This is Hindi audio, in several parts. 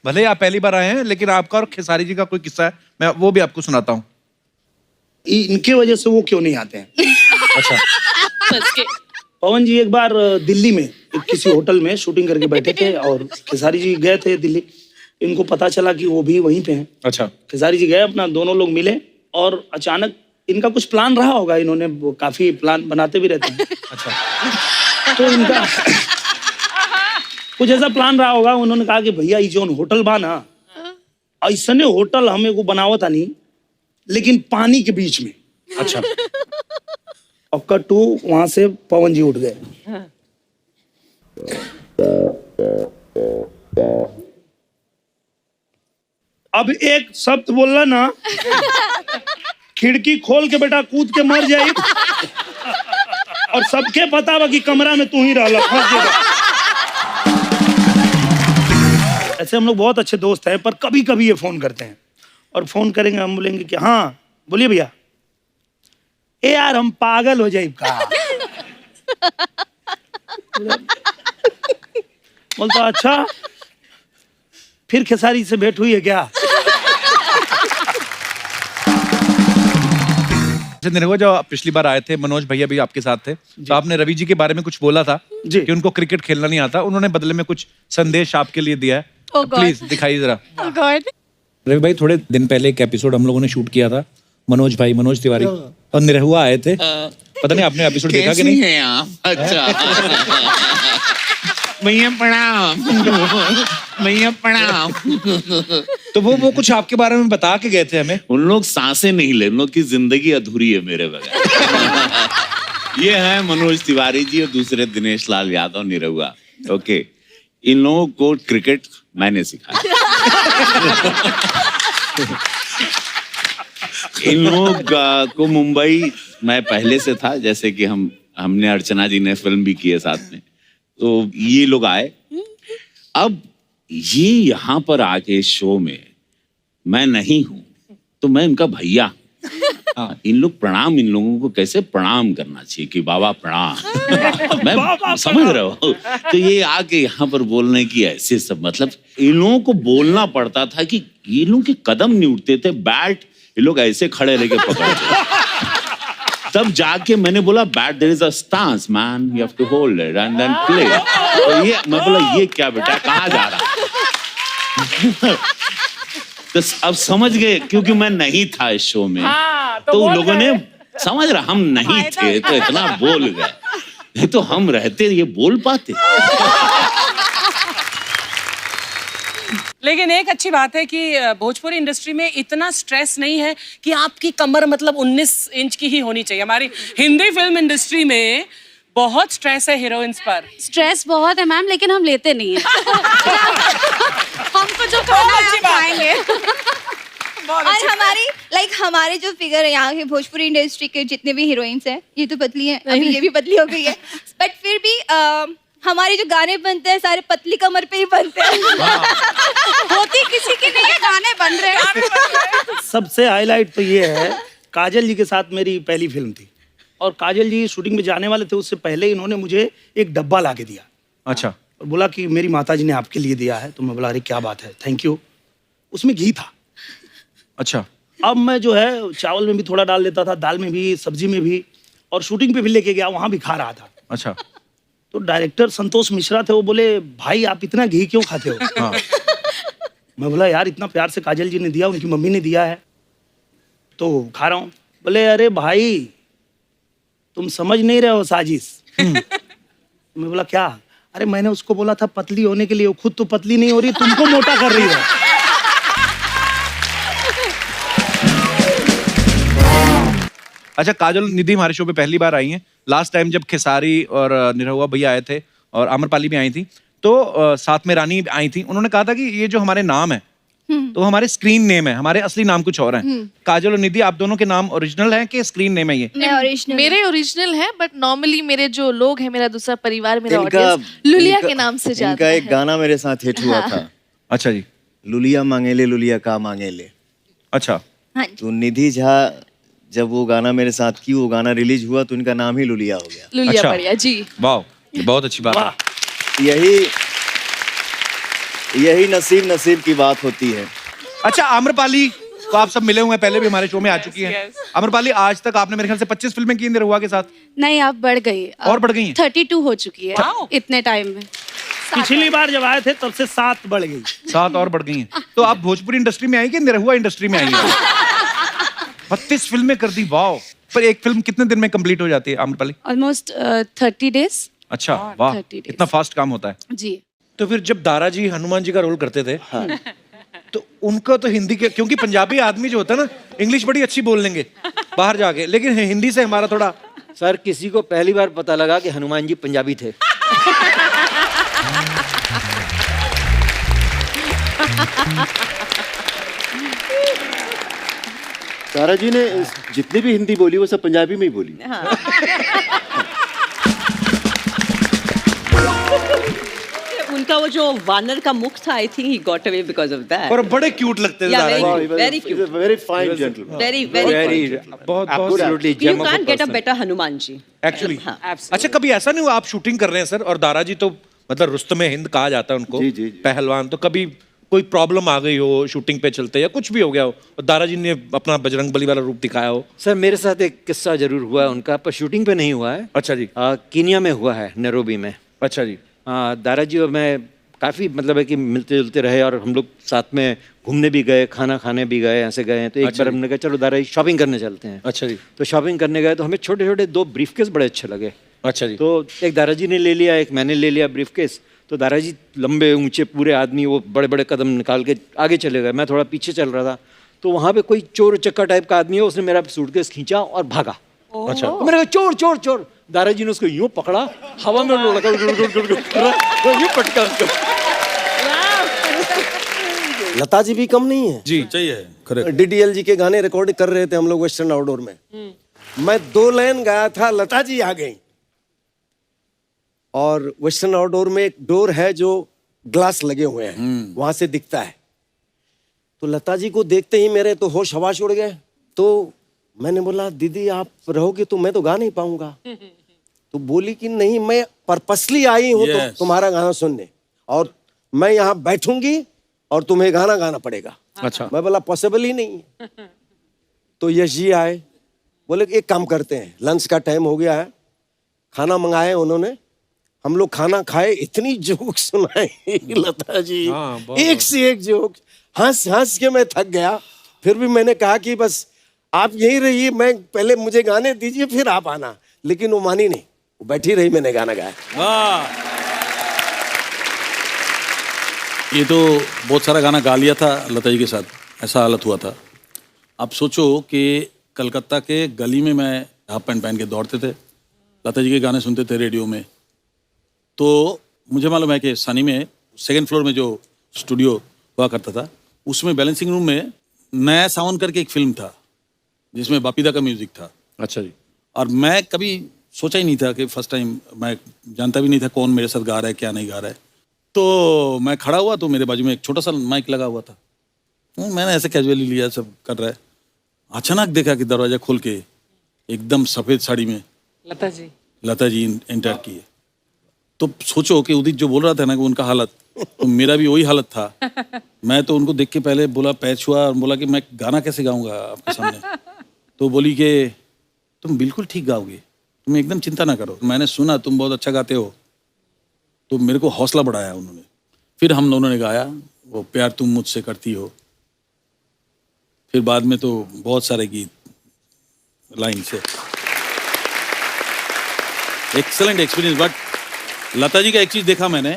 भले ही आप पहली बार आए हैं, लेकिन आपका और खेसारी जी का कोई किस्सा है, मैं वो भी आपको सुनाता हूँ। इनके वजह से वो क्यों नहीं आते हैं? अच्छा। पवन जी एक बार दिल्ली में किसी होटल में शूटिंग करके बैठे थे और खेसारी जी गए थे दिल्ली। इनको पता चला कि वो भी वहीं पे हैं। अच्छा। खेसारी जी गए, अपना दोनों लोग मिले और अचानक इनका कुछ प्लान रहा होगा, इन्होंने काफी प्लान बनाते भी रहते हैं। अच्छा। तो इनका कुछ ऐसा प्लान रहा होगा, उन्होंने कहा कि भैया ये जो होटल बा ना, ऐसने होटल हमें को बनावत नहीं, लेकिन पानी के बीच में। अच्छा। और कट टू वहां से पवन जी उठ गए। अब एक शब्द बोलना ना, खिड़की खोल के बेटा कूद के मर जाए। और सबके पता बा कि कमरा में तू ही रहला, फंस गया। ऐसे हम लोग बहुत अच्छे दोस्त हैं, पर कभी कभी ये फोन करते हैं और फोन करेंगे, हम बोलेंगे कि हाँ बोलिए भैया। ए यार हम पागल हो जाए का। बोलता अच्छा, फिर खेसारी से भेंट हुई है क्या? निरहुआ, जब पिछली बार आए थे, मनोज भैया भी आपके साथ थे, तो आपने रवि जी के बारे में कुछ बोला था जी। कि उनको क्रिकेट खेलना नहीं आता। उन्होंने बदले में कुछ संदेश आपके लिए दिया है। प्लीज दिखाइए जरा। रवि भाई, थोड़े दिन पहले एक एपिसोड हम लोगों ने शूट किया था, मनोज भाई, मनोज तिवारी और निरहुआ आए थे। पता नहीं आपने एपिसोड देखा कि नहीं? हैं आप? अच्छा। भैया प्रणाम। भैया प्रणाम। तो वो कुछ आपके बारे में बता के गए थे हमें। उन लोग सांसें नहीं ले, उन लोग की जिंदगी अधूरी है मेरे बगैर। ये है मनोज तिवारी जी और दूसरे दिनेश लाल यादव, निरहुआ। ओके, इन लोगों को क्रिकेट मैंने सिखाया। इन लोग को मुंबई मैं पहले से था, जैसे कि हमने अर्चना जी ने फिल्म भी की है साथ में। तो ये लोग आए, अब ये यहाँ पर आके शो में मैं नहीं हूं, तो मैं इनका भैया। इन लोग प्रणाम, इन लोगों को कैसे प्रणाम करना चाहिए कि बाबा प्रणाम। मैं समझ रहा हूँ। तो ये आके यहाँ पर बोलने की ऐसे सब, मतलब इन लोगों को बोलना पड़ता था कि ये लोग के कदम नहीं उठते थे, बैट ये लोग ऐसे खड़े रह के पकड़ते। तब जाके मैंने बोला, bat there is a stance man, you have to hold it and then play. तो ये मैं बोला, ये क्या बेटा, कहाँ जा रहा? तो अब समझ गए, क्योंकि मैं नहीं था इस शो में। तो लोगों ने समझ रहा, हम नहीं थे तो इतना बोल गए, नहीं तो हम रहते ये बोल पाते। लेकिन एक अच्छी बात है कि भोजपुरी इंडस्ट्री में इतना स्ट्रेस नहीं है कि आपकी कमर मतलब 19 इंच की ही होनी चाहिए। हमारी हिंदी फिल्म इंडस्ट्री में बहुत स्ट्रेस है हीरोइंस पर। स्ट्रेस बहुत है मैम, लेकिन हम लेते नहीं है। हमको जो खाना है हम खाएंगे। और हमारे जो फिगर है यहाँ के भोजपुरी इंडस्ट्री के जितने भी हीरोइंस हैं, ये तो पतली हैं, अभी ये भी पतली हो गई है, बट फिर भी हमारे जो गाने बनते हैं सारे पतली कमर पे ही बनते हैं। होती किसी की नहीं है, गाने बन रहे हैं। सबसे हाईलाइट तो ये है, काजल जी के साथ मेरी पहली फिल्म थी और काजल जी शूटिंग में जाने वाले थे, उससे पहले इन्होंने मुझे एक डब्बा ला के दिया। अच्छा। और बोला कि मेरी माताजी ने आपके लिए दिया है। तो मैं बोला, अरे क्या बात है, थैंक यू। उसमें घी था। अच्छा। अब मैं जो है चावल में भी थोड़ा डाल देता था, दाल में भी, सब्जी में भी, और शूटिंग पे भी लेके गया, वहां भी खा रहा था। अच्छा। तो डायरेक्टर संतोष मिश्रा थे, वो बोले, भाई आप इतना घी क्यों खाते हो? हाँ। मैं बोला, यार इतना प्यार से काजल जी ने दिया, उनकी मम्मी ने दिया है तो खा रहा हूँ। बोले, अरे भाई तुम समझ नहीं रहे हो साजिश। मैं बोला, क्या? अरे मैंने उसको बोला था पतली होने के लिए, वो खुद तो पतली नहीं हो रही, तुमको मोटा कर रही है। अच्छा, काजल निधि हमारे शो पे पहली बार आई हैं। लास्ट टाइम जब खेसारी और निरहुआ भैया आए थे और आम्रपाली भी आई थी, तो साथ में रानी आई थी। उन्होंने कहा था कि ये जो हमारे नाम है तो हमारे स्क्रीन नेम है, हमारे असली नाम कुछ और हैं। काजल और निधि, आप दोनों के नाम ओरिजिनल हैं कि स्क्रीन नेम है ये? मेरे ओरिजिनल है, बट नॉर्मली मेरे जो लोग हैं, मेरा दूसरा परिवार, मेरा ऑडियंस लुलिया के नाम से जाता है। इनका एक गाना मेरे साथ हिट हुआ था। अच्छा जी। लुलिया मांगेले लुलिया का मांगेले। अच्छा। तो निधि झा जब वो गाना मेरे साथ की, वो गाना रिलीज हुआ तो इनका नाम ही लुलिया हो गया। लुलिया अच्छा। बढ़िया जी। वाह, बहुत अच्छी बात है। यही नसीब नसीब की बात होती है। अच्छा आम्रपाली तो आप सब मिले हुए हैं, पहले भी हमारे शो में आ चुकी हैं। Yes. आम्रपाली आज तक आपने मेरे ख्याल से 25 फिल्में की निरहुआ के साथ। नहीं, आप बढ़ गई। और बढ़ गई हैं? 32 हो चुकी है Wow. इतने टाइम में। पिछली बार जब आए थे तब से 7 बढ़ गई। 7 और बढ़ गई हैं। तो आप भोजपुरी इंडस्ट्री में आई कि निरहुआ इंडस्ट्री में आई हैं? 32 फिल्में कर दी, वाह। पर एक फिल्म कितने दिन में कंप्लीट हो जाती है आम्रपाली? Almost 30 days। अच्छा वाह, 30 days। इतना फास्ट काम होता है। जी। तो फिर जब दारा जी हनुमान जी का रोल करते थे तो उनको तो हिंदी के, क्योंकि पंजाबी आदमी जो होता है ना इंग्लिश बड़ी अच्छी बोल लेंगे बाहर जाके, लेकिन हिंदी से हमारा थोड़ा। सर किसी को पहली बार पता लगा कि हनुमान जी पंजाबी थे। तारा जी ने जितनी भी हिंदी बोली वो सब पंजाबी में ही बोली। उनका वो जो वानर का मुख था, I think he got away because of that. और बड़े क्यूट लगते थे Dara ji. Very cute, very fine gentleman, very बहुत Absolutely you gem of a can't get a person. Better Hanuman ji. Actually. अच्छा कभी ऐसा नहीं हुआ आप शूटिंग कर रहे हैं सर और दारा जी तो मतलब रुस्तमे हिंद कहा जाता है उनको, जी, जी, जी। पहलवान, तो कभी कोई प्रॉब्लम आ गई हो शूटिंग पे चलते या कुछ भी हो गया हो और दारा जी ने अपना बजरंगबली वाला रूप दिखाया हो? सर मेरे साथ एक किस्सा जरूर हुआ है उनका, पर शूटिंग पे नहीं हुआ है। अच्छा जी। कीनिया में हुआ है, नैरोबी में। अच्छा जी। दारा जी और मैं काफ़ी मतलब है कि मिलते जुलते रहे और हम लोग साथ में घूमने भी गए, खाना खाने भी गए, ऐसे गए हैं। तो एक अच्छा बार जी। हमने कहा चलो दारा जी शॉपिंग करने चलते हैं। अच्छा जी। तो शॉपिंग करने गए तो हमें छोटे छोटे 2 ब्रीफकेस बड़े अच्छे लगे। अच्छा जी। तो एक दारा जी ने ले लिया, एक मैंने ले लिया ब्रीफकेस। तो दारा जी लंबे ऊंचे पूरे आदमी, वो बड़े बड़े कदम निकाल के आगे चले गए, मैं थोड़ा पीछे चल रहा था। तो वहाँ पे कोई चोर चक्का टाइप का आदमी है, उसने मेरा सूटकेस खींचा और भागा। अच्छा। तो मैंने कहा चोर चोर चोर। दारा जी ने उसको यूं पकड़ा, हवा में लड़का यूं पटका उसको। लता जी भी कम नहीं है जी। चाहिए। डीडीएलजी के गाने रिकॉर्ड कर रहे थे हम लोग वेस्टर्न आउटडोर में। मैं 2 लाइन गाया था, लता जी आ गई। और वेस्टर्न आउटडोर में एक डोर है जो ग्लास लगे हुए हैं, वहां से दिखता है। तो लता जी को देखते ही मेरे तो होश हवाश उड़ गए। तो मैंने बोला दीदी आप रहोगे तो मैं तो गा नहीं पाऊंगा। तो बोली कि नहीं, मैं पर्पसली आई हूं तो तुम्हारा गाना सुनने, और मैं यहाँ बैठूंगी और तुम्हें गाना गाना पड़ेगा। अच्छा। मैं बोला पॉसिबल ही नहीं है। तो यश जी आए, बोले एक काम करते हैं, लंच का टाइम हो गया है, खाना मंगाए उन्होंने, हम लोग खाना खाए, इतनी जोक सुनाई लता जी, एक से एक जोक, हंस हंस के मैं थक गया। फिर भी मैंने कहा कि बस आप यही रहिए, मैं पहले मुझे गाने दीजिए फिर आप आना, लेकिन वो मानी नहीं, वो बैठी रही, मैंने गाना गाया। ये तो बहुत सारा गाना गा लिया था लता जी के साथ, ऐसा हालत हुआ था। आप सोचो कि कलकत्ता के गली में मैं हाफ पैंट पहन के दौड़ते थे, लता जी के गाने सुनते थे रेडियो में। तो मुझे मालूम है कि सनी में 2nd फ्लोर में जो स्टूडियो हुआ करता था, उसमें बैलेंसिंग रूम में नया सावन करके एक फिल्म था जिसमें बापीदा का म्यूजिक था। अच्छा जी। और मैं कभी सोचा ही नहीं था कि फर्स्ट टाइम, मैं जानता भी नहीं था कौन मेरे साथ गा रहा है क्या नहीं गा रहा है। तो मैं खड़ा हुआ तो मेरे बाजू में एक छोटा सा माइक लगा हुआ था, तो मैंने ऐसे कैजुअली लिया, सब कर रहा है। अचानक देखा कि दरवाजा खोल के एकदम सफ़ेद साड़ी में लता जी एंटर किए। तो सोचो कि उदित जो बोल रहा था ना कि उनका हालत, तो मेरा भी वही हालत था। मैं तो उनको देख के पहले बोला, पैर छुआ और बोला कि मैं गाना कैसे गाऊंगा आपके सामने। तो बोली कि तुम बिल्कुल ठीक गाओगे, तुम एकदम चिंता ना करो, मैंने सुना तुम बहुत अच्छा गाते हो। तो मेरे को हौसला बढ़ाया उन्होंने। फिर हम दोनों ने गाया वो प्यार तुम मुझसे करती हो। फिर बाद में तो बहुत सारे गीत लाइन से। Excellent experience. But Lata ji का एक चीज़ देखा मैंने,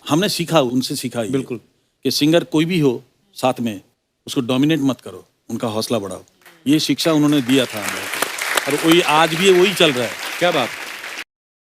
हमने सीखा, उनसे सीखा बिल्कुल, कि सिंगर कोई भी हो साथ में उसको डोमिनेट मत करो, उनका हौसला बढ़ाओ। ये शिक्षा उन्होंने दिया था हमें, और वही आज भी वही चल रहा है। क्या बात।